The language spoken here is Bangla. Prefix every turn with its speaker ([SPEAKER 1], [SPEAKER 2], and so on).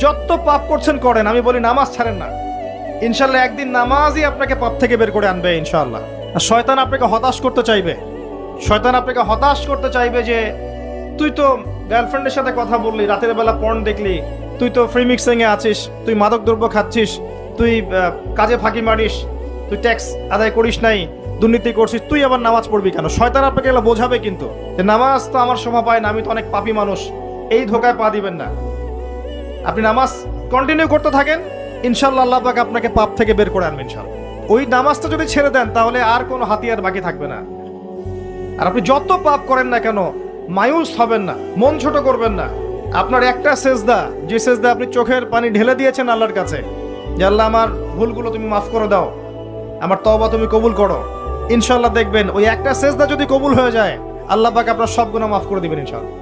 [SPEAKER 1] যত পাপ করছেন করেন, আমি বলি নামাজ ছাড়েন না। ইনশাল্লাহ একদিন নামাজই আপনাকে পাপ থেকে বের করে আনবে ইনশাআল্লাহ। আর শয়তান আপনাকে হতাশ করতে চাইবে, শয়তান আপনাকে হতাশ করতে চাইবে যে তুই তো গার্লফ্রেন্ডের সাথে কথা বললি, রাতের বেলা পর্ন দেখলি, তুই তো ফ্রি মিক্সিং এ আছিস, তুই মাদক দ্রব্য খাচ্ছিস, তুই কাজে ফাঁকি মারিস, তুই ট্যাক্স আদায় করিস নাই, দুর্নীতি করছিস, তুই আবার নামাজ পড়বি কেন? শয়তান আপনাকে এগুলো বোঝাবে কিন্তু যে নামাজ তো আমার শোভা পায় না, আমি তো অনেক পাপী মানুষ। এই ধোকায় পা দিবেন না। আপনি নামাজ কন্টিনিউ করতে থাকেন, ইনশাল্লাহ আল্লাহ পাক আপনাকে পাপ থেকে বের করে আনবেন ইনশাল্লাহ। ওই নামাজটা যদি ছেড়ে দেন তাহলে আর কোনো হাতিয়ার বাকি থাকবে না। আর আপনি যত পাপ করেন না কেন মায়ুস হবেন না, মন ছোট করবেন না। আপনার একটা সেজদা, যে সেজদা আপনি চোখের পানি ঢেলে দিয়েছেন আল্লাহর কাছে, যে আল্লাহ আমার ভুলগুলো তুমি মাফ করে দাও, আমার তওবা তুমি কবুল করো, ইনশাল্লাহ দেখবেন ওই একটা সেজদা যদি কবুল হয়ে যায় আল্লাহ পাক আপনার সব গুনাহ মাফ করে দিবেন ইনশাল্লাহ।